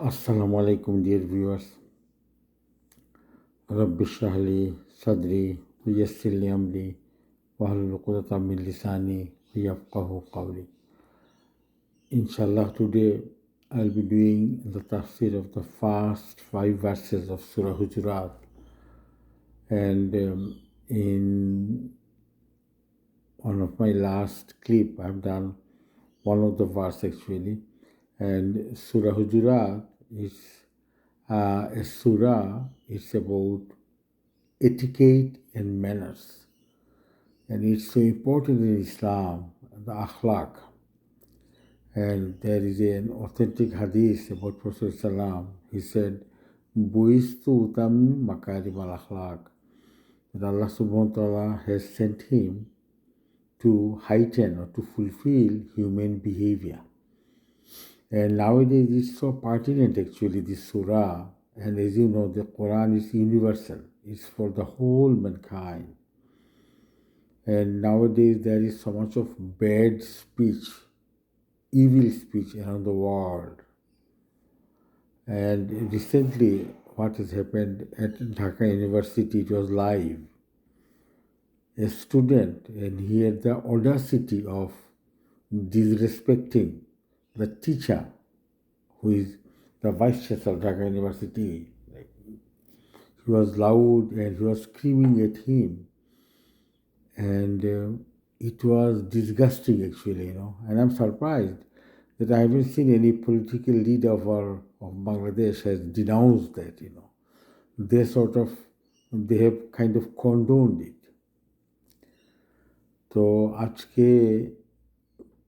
Assalamu alaikum, dear viewers. Rabbi shrah li sadri wa yassir li amri wahlul uqdatam min lisani yafqahu qawli. Inshallah, today I'll be doing the tafsir of the first 5 verses of Surah Hujurat. And in one of my last clip, I've done one of the verse actually. And Surah Hujurat is a surah. It's about etiquette and manners. And it's so important in Islam, the akhlaq. And there is an authentic hadith about Prophet Salam. He said, Buistu utam makarim al akhlaq. That Allah subhanahu wa ta'ala has sent him to heighten or to fulfill human behavior. And nowadays it's so pertinent actually, this surah. And as you know, the Quran is universal. It's for the whole mankind. And nowadays there is so much of bad speech, evil speech around the world. And recently what has happened at Dhaka University, it was live. A student, and he had the audacity of disrespecting the teacher who is the vice chancellor of Dhaka University. He was loud and he was screaming at him. And it was disgusting actually, And I'm surprised that I haven't seen any political leader of Bangladesh has denounced that, They have kind of condoned it. তো আজকে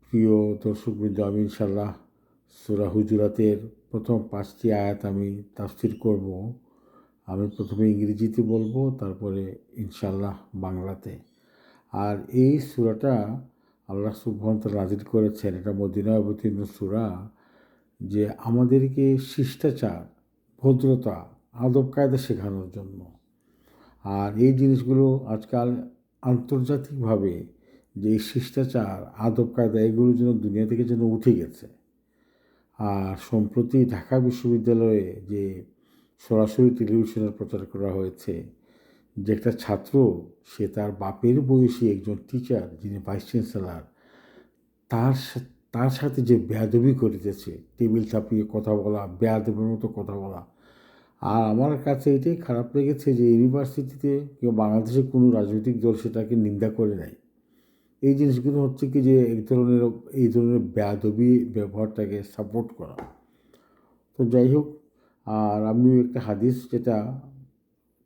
প্রিয় দর্শকবৃন্দ, আমি ইনশাল্লাহ সূরা হুজুরাতের প্রথম 5টি আয়াত আমি তাফসীর করব। আমি প্রথমে ইংরেজিতে বলবো, তারপরে ইনশাল্লাহ বাংলাতে। আর এই সূরাটা আল্লাহ সুবহানাহু ওয়া তাআলা নাযিল করেছেন, এটা মদিনায় অবতীর্ণ সূরা, যে আমাদেরকে শিষ্টাচার, ভদ্রতা, আদব কায়দা শেখানোর জন্য। আর এই জিনিসগুলো আজকাল আন্তর্জাতিকভাবে যে শিষ্টাচার, আদব কায়দা, এগুলোর জন্য দুনিয়া থেকে যেন উঠে গেছে। আর সম্প্রতি ঢাকা বিশ্ববিদ্যালয়ে যে সরাসরি টেলিভিশনের প্রচার করা হয়েছে, যে একটা ছাত্র, সে তার বাপের বয়সী একজন টিচার যিনি ভাইস চ্যান্সেলর, তার সাথে যে বেয়াদবি করিতেছে, টেবিল চাপিয়ে কথা বলা, বেয়াদবের মতো কথা বলা। আর আমার কাছে এটাই খারাপ লেগেছে যে ইউনিভার্সিটিতে কিংবা বাংলাদেশের কোনো রাজনৈতিক দল সেটাকে নিন্দা করে নাই। এই জিনিসগুলো হচ্ছে কি যে এই ধরনের বেয়াদবি ব্যবহারটাকে সাপোর্ট করা। তো যাই হোক, আর আমি একটা হাদিস, যেটা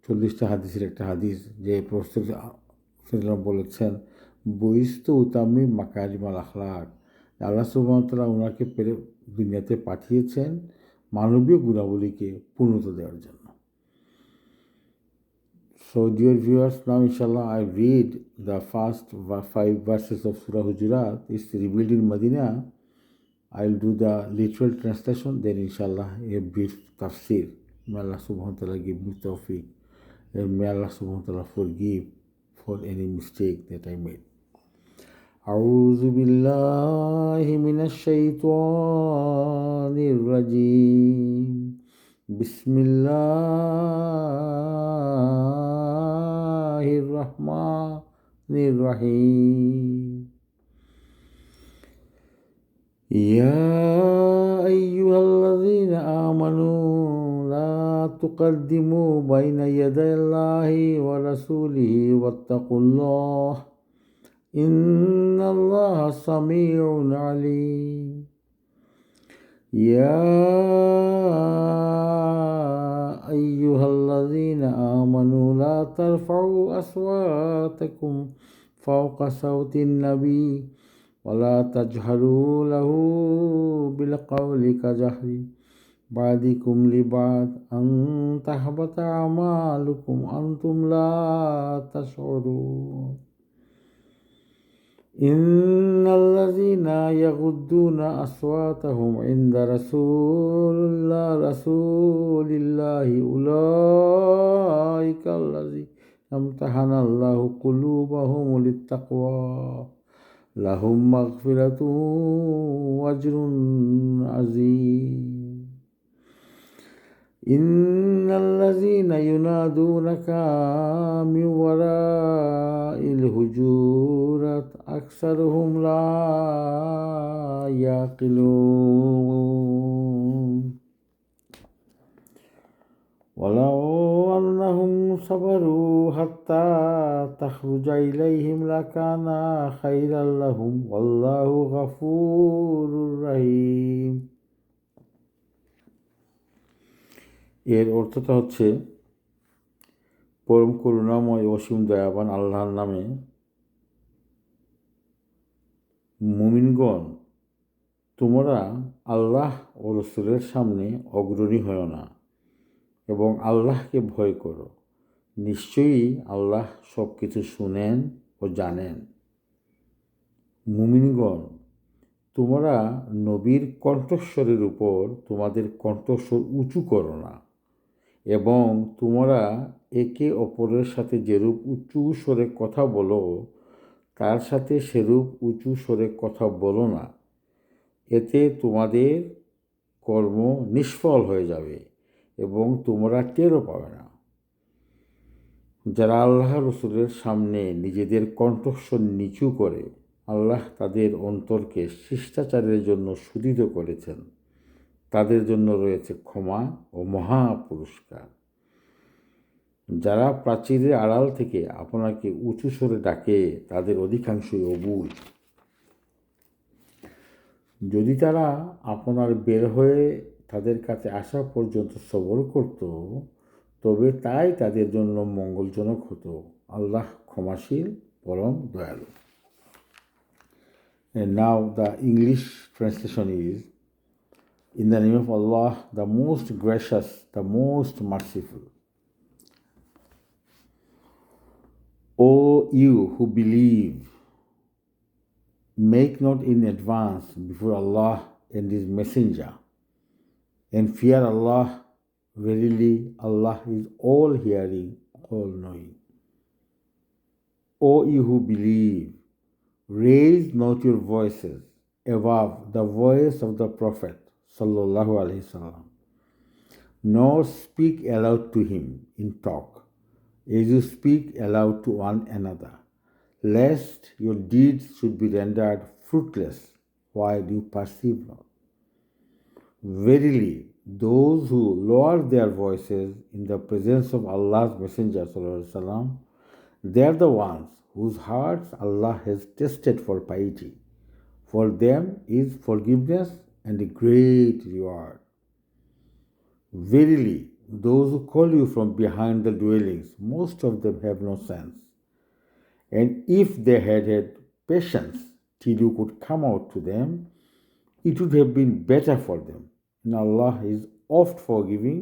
40টা হাদিসের একটা হাদিস, যে প্রফেসর বলেছেন, বইস্তু উতামি মাকারিম আল আখলাক, আল্লাহ সুবহানাহু ওয়া তাআলা ওনাকে দুনিয়াতে পাঠিয়েছেন মানবীয় গুণাবলীকে পূর্ণতা দেওয়ার জন্য। So dear viewers, now inshallah I read the first 5 verses of Surah Hujurat. It's revealed in Medina. I'll do the literal translation, then inshallah a brief tafsir. May Allah subhanahu wa ta'ala give me tawfiq, and may Allah subhanahu wa ta'ala forgive for any mistake that I made. أعوذ بالله من الشيطان الرجيم. بسم الله الرحمن الرحيم. يا أيها الذين آمنوا لا تقدموا بين يدي الله ورسوله واتقوا الله إن الله سميع عليم. يا أيها الذين آمنوا لا ترفعوا أصواتكم فوق صوت النبي ولا تجهروا له بالقول كجهر بعضكم لبعض أن تحبط أعمالكم أنتم لا تشعرون. إن الذين يغضون أصواتهم عند رسول الله أولئك الذين امتحن الله قلوبهم للتقوى لهم مغفرة وأجر عظيم. إن الذين ينادونك من وراء الحجرات أكثرهم لا يعقلون ولو أنهم صبروا حتى تخرج إليهم لكان خيرا لهم والله غفور رحيم। এর অর্থটা হচ্ছে, পরম করুণাময় অসীম দয়াবান আল্লাহর নামে, মুমিনগণ, তোমরা আল্লাহ ও রসুলের সামনে অগ্রণী হও না এবং আল্লাহকে ভয় করো। নিশ্চয়ই আল্লাহ সব কিছু শুনেন ও জানেন। মুমিনগণ, তোমরা নবীর কণ্ঠস্বরের উপর তোমাদের কণ্ঠস্বর উঁচু করো না এবং তোমরা একে অপরের সাথে যেরূপ উঁচু স্বরে কথা বলো তার সাথে সেরূপ উঁচু স্বরে কথা বলো না। এতে তোমাদের কর্ম নিষ্ফল হয়ে যাবে এবং তোমরা টেরও পাবে না। যারা আল্লাহ রসুলের সামনে নিজেদের কণ্ঠস্বর নিচু করে, আল্লাহ তাদের অন্তরকে শিষ্টাচারের জন্য সুদৃঢ় করেছেন। তাদের জন্য রয়েছে ক্ষমা ও মহা পুরস্কার। যারা প্রাচীরের আড়াল থেকে আপনাকে উঁচু স্বরে ডাকে তাদের অধিকাংশই অবুঝ। যদি তারা আপনার বের হয়ে তাদের কাছে আসা পর্যন্ত সবর করত, তবে তাই তাদের জন্য মঙ্গলজনক হতো। আল্লাহ ক্ষমাশীল, পরম দয়ালু। And now the English translation is, in the name of Allah, the most gracious, the most merciful. O you who believe, make not in advance before Allah and His Messenger, and fear Allah. Verily, Allah is all-hearing, all-knowing. O you who believe, raise not your voices above the voice of the Prophet sallallahu alaihi wasallam, nor speak aloud to him in talk, as you speak aloud to one another, lest your deeds should be rendered fruitless while you perceive not. Verily, those who lower their voices in the presence of Allah's Messenger sallallahu alaihi wasallam, they are the ones whose hearts Allah has tested for piety. For them is forgiveness and a great reward. Verily, those who call you from behind the dwellings, most of them have no sense. And if they had had patience till you could come out to them, it would have been better for them. And Allah is oft forgiving,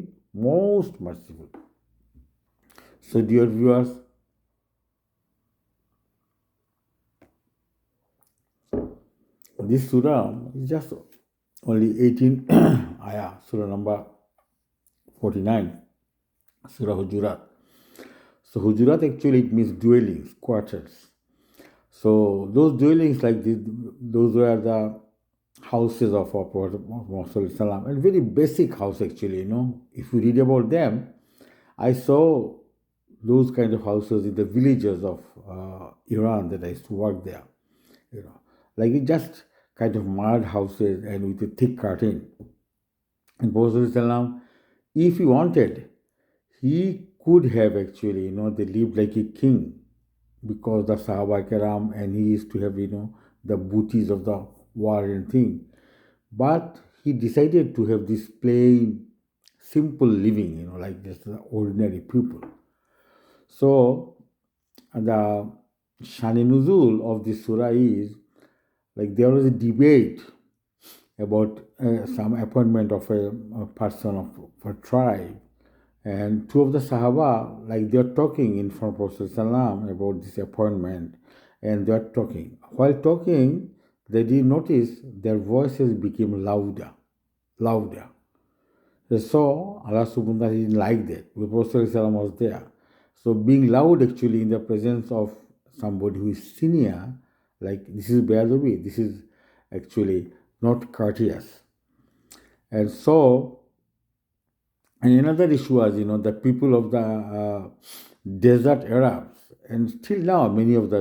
most merciful. So, dear viewers, this surah is just only 18 ayah, surah number 49, Surah Hujurat. So Hujurat actually it means dwellings, quarters. So those dwellings like this, those were the houses of our Prophet Muhammad, and very basic house actually, If you read about them, I saw those kind of houses in the villages of Iran that I used to work there, like it just kind of mud houses and with a thick curtain. And Prophet, if he wanted, he could have actually, they lived like a king, because the Sahaba Karam and he used to have, the booties of the war and thing. But he decided to have this plain, simple living, like just the ordinary people. So the Shani Nuzul of this surah is, like there was a debate about some appointment of a person of a tribe. And two of the Sahaba, like they are talking in front of Prophet ﷺ about this appointment, and they are talking. While talking, they did notice their voices became louder. So Allah subhanahu wa ta'ala didn't like that. The Prophet ﷺ was there. So being loud actually in the presence of somebody who is senior, like this is be'adabi, this is actually not courteous. And so And another issue was, the people of the desert Arabs, and still now many of the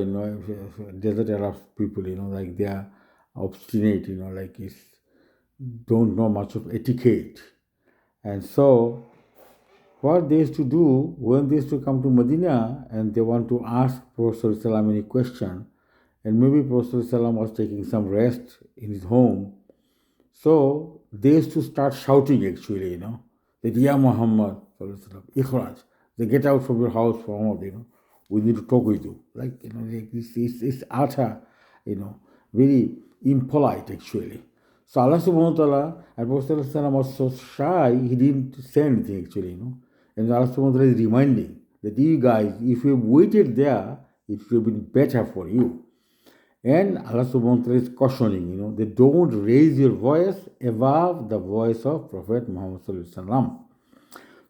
desert Arab people, like they are obstinate, like it's don't know much of etiquette, and so what they used to do when they used to come to Medina and they want to ask Prophet ﷺ any question, and maybe Prophet ﷺ was taking some rest in his home, so they used to start shouting actually, that Ya Muhammad, Ikhraj, they get out from your house, Muhammad, we need to talk with you. Like, like it's utter, very impolite actually. So Allah subhanahu wa ta'ala, and Prophet ﷺ was so shy, he didn't say anything actually, And Allah subhanahu wa ta'ala is reminding that you guys, if you waited there, it would have been better for you. And Allah subhanahu wa ta'ala is cautioning, they don't raise your voice above the voice of Prophet Muhammad sallallahu alaihi wasallam.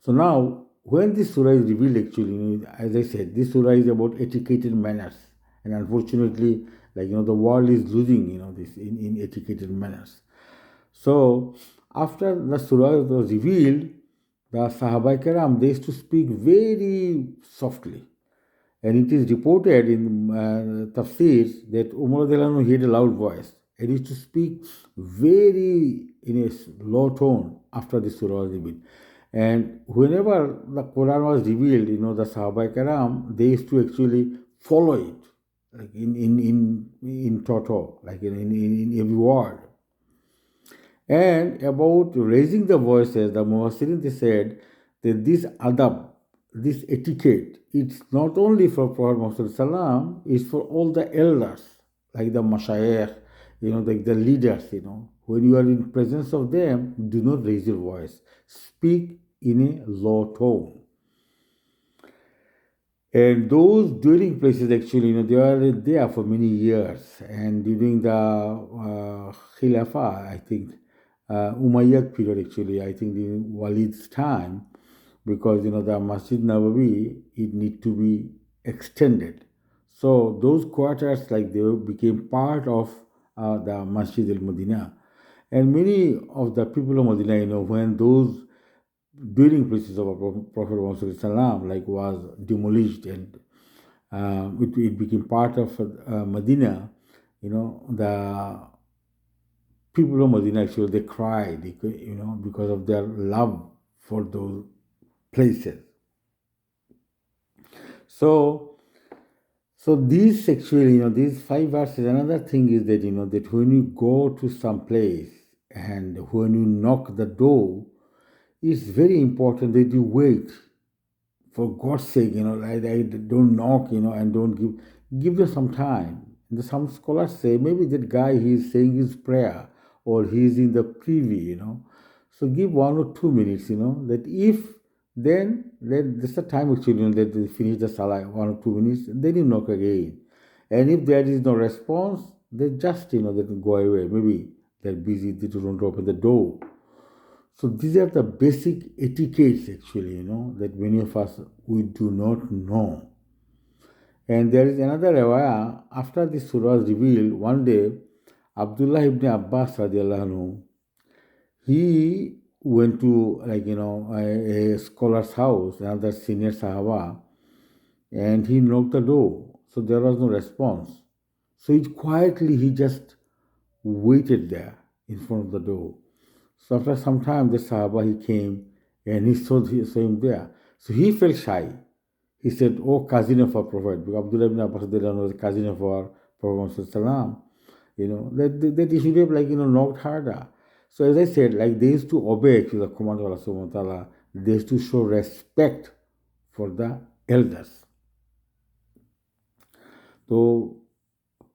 So now, when this surah is revealed, actually, as I said, this surah is about etiquette and manners. And unfortunately, the world is losing, this in etiquette and manners. So, after the surah was revealed, the Sahaba Kiram, they used to speak very softly. And it is reported in Tafsir that Umar he had a loud voice and he used to speak very in a low tone after the surah was revealed. And whenever the Quran was revealed, the Sahaba Karam, they used to actually follow it, like in toto, like in every word. And about raising the voices, the Mufassirin, they said that this adab, this etiquette, it's not only for Prophet Muhammad Sallam, it's for all the elders, like the mashayikh, like the leaders, When you are in presence of them, do not raise your voice. Speak in a low tone. And those dwelling places actually, they are there for many years. And during the Khilafah, I think, Umayyad period actually, I think in Walid's time, because the Masjid Nabawi, it need to be extended. So those quarters, like they became part of the Masjid al-Madinah. And many of the people of Medina, when those dwelling places of Prophet Muhammad like was demolished and it became part of Medina, the people of Medina actually they cried, because of their love for those places. So these actually, these 5 verses, another thing is that, that when you go to some place and when you knock the door, it's very important that you wait. For God's sake, don't knock, and don't give them some time. And some scholars say maybe that guy he's saying his prayer or he's in the privy, So give 1 or 2 minutes, that if then there's a time actually, that they finish the salah 1 or 2 minutes, then you knock again. And if there is no response, they just, they go away. Maybe they're busy, they don't open the door. So these are the basic etiquettes actually, that many of us, we do not know. And there is another riwayah, after this surah was revealed, one day, Abdullah ibn Abbas radiallahu anhu, he went to a scholar's house, another senior Sahaba, and he knocked the door. So there was no response. So he just waited there in front of the door. So after some time, the Sahaba, he came and he saw him there. So he felt shy. He said, "Oh, cousin of our Prophet," because Abdullah ibn Abbas was a cousin of our Prophet Sallam, that he should have knocked harder. So as I said, they used to obey to the command of Allah subhanahu wa ta'ala. They used to show respect for the elders. তো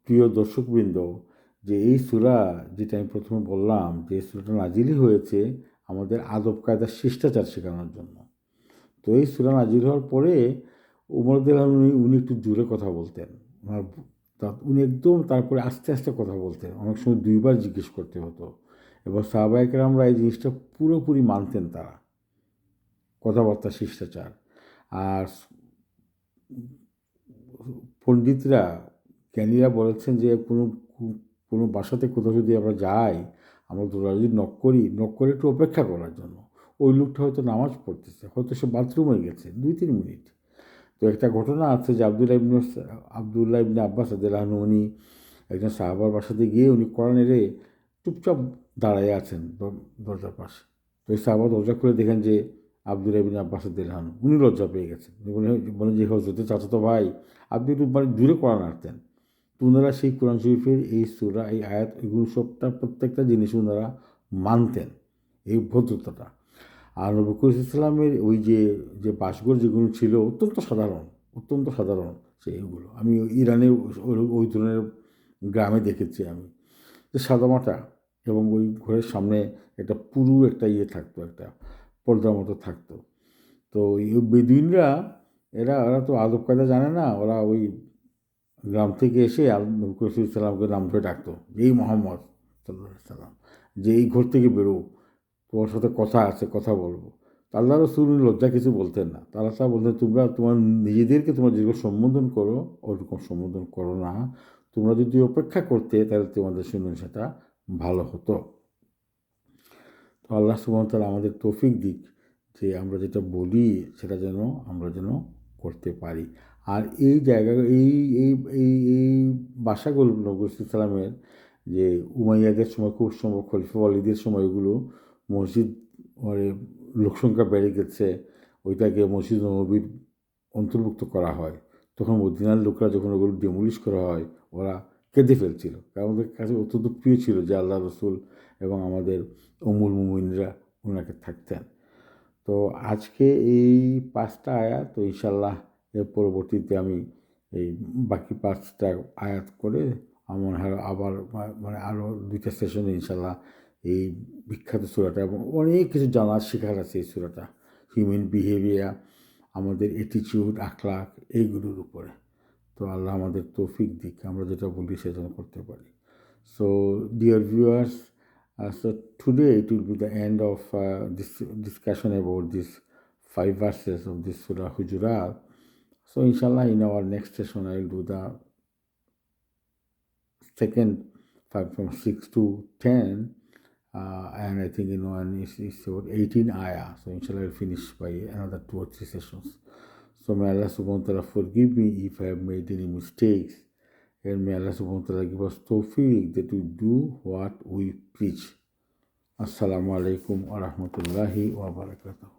প্রিয় দর্শকবৃন্দ, যে এই সূরা যেটা আমি প্রথমে বললাম যে সূরাটা নাজিলই হয়েছে আমাদের আদব কায়দা শিষ্টাচার শেখানোর জন্য। তো এই সূরা নাজিল হওয়ার পরে উমর উনি একটু জোরে কথা বলতেন, উনি একদম তারপরে আস্তে আস্তে কথা বলতেন, অনেক সময় 2 বার জিজ্ঞেস করতে হতো, এবং সাহাবায়ে কেরামরা এই জিনিসটা পুরোপুরি মানতেন, তারা কথাবার্তা শিষ্টাচার। আর পণ্ডিতরা, জ্ঞানীরা বলেছেন যে কোনো বাসাতে কোথাও যদি আমরা যাই, আমরা যদি নক করে একটু অপেক্ষা করার জন্য, ওই লোকটা হয়তো নামাজ পড়তেছে, হয়তো সে বাথরুমে গেছে 2-3 মিনিট। তো একটা ঘটনা আছে যে আবদুল্লাহ ইবনে আব্বাস রাদিয়াল্লাহু আনহু উনি একজন সাহাবার বাসাতে গিয়ে উনি কোরআন এড়ে চুপচাপ দাঁড়ায় আছেন দরজার পাশে। তো এই সাহাবা দরজা খুলে দেখেন যে আবদুল্লাহ ইবনে আব্বাস রাদিয়াল্লাহু আনহু উনি লজ্জা পেয়ে গেছেন। বলেন যে হযরতের চাচাতো ভাই আপনি একটু মানে দূরে কোরআন আনতেন। তো ওনারা সেই কোরআন শরীফের এই সূরা, এই আয়াত, এগুলো সবটা প্রত্যেকটা জিনিস ওনারা মানতেন, এই ভদ্রতাটা। আর নবী করিম সাল্লামের ওই যে বাসঘর যেগুলো ছিল অত্যন্ত সাধারণ সেইগুলো। আমি ইরানে ওই ধরনের গ্রামে দেখেছি আমি, যে সাদামাটা, এবং ওই ঘরের সামনে একটা পুরু একটা থাকতো, একটা পর্দার মতো থাকতো। তো এই বেদুইনরা ওরা তো আদব কায়দা জানে না, ওরা ওই গ্রাম থেকে এসে নবী করিম সাল্লামকে নাম ধরে ডাকতো, এই মোহাম্মদ সাল্লাহ সাল্লাম, যে এই ঘর থেকে বেরো, তোমার সাথে কথা আছে, কথা বলবো। আল্লাহ রসুল লজ্জা কিছু বলতেন না, তারা বলতেন তোমরা তোমার নিজেদেরকে তোমরা যেরকম সম্বোধন করো ওরকম সম্বোধন করো না, তোমরা যদি অপেক্ষা করতে তাহলে তোমাদের শুনুন সেটা ভালো হতো। তো আল্লাহ সুবহানাহু ওয়া তাআলা আমাদের তৌফিক দিক যে আমরা যেটা বলি সেটা আমরা যেন করতে পারি। আর এই জায়গা এই এই এই এই বাসাগুলো নবী সাল্লামের যে উমাইয়াদের সময়, খুব সম্ভব খলিফা ওয়ালিদের সময়, ওইগুলো মসজিদ মানে লোকসংখ্যা বেড়ে গেছে, ওইটাকে মসজিদ নববীর অন্তর্ভুক্ত করা হয়। তখন মদিনার লোকরা যখন ওগুলো ডেমোলিশ করা হয় ওরা কেঁদে ফেলছিল, কারণ ওদের কাছে অত্যন্ত প্রিয় ছিল যে আল্লাহ রসুল এবং আমাদের উম্মুল মুমিনরা ওনাকে থাকতেন। তো আজকে এই 5টা আয়াত, তো ইনশাল্লাহ এর পরবর্তীতে আমি এই বাকি 5টা আয়াত করে আমার আবার মানে আরও 2টা সেশনে ইনশাল্লাহ এই বিখ্যাত সূরাটা, এবং অনেক কিছু জানার শেখার আছে এই সূরাটা, হিউম্যান বিহেভিয়ার, আমাদের অ্যাটিটিউড, আখলাক, এইগুলোর উপরে। তো আল্লাহ আমাদের তৌফিক দিক, আমরা যেটা বলি সেটা করতে পারি। So dear viewers, so today it will be the end of this discussion about these 5 verses of this Surah Hujurat. So inshallah in our next session I will do the second 5 from 6 to 10, and I think and it's about 18 ayah. So inshallah I will finish by another 2 or 3 sessions. So may Allah subhanahu wa ta'ala forgive me if I have made any mistakes, and may Allah subhanahu wa ta'ala give us tawfiq that we do what we preach. Assalamu alaikum wa rahmatullahi wa barakatuh.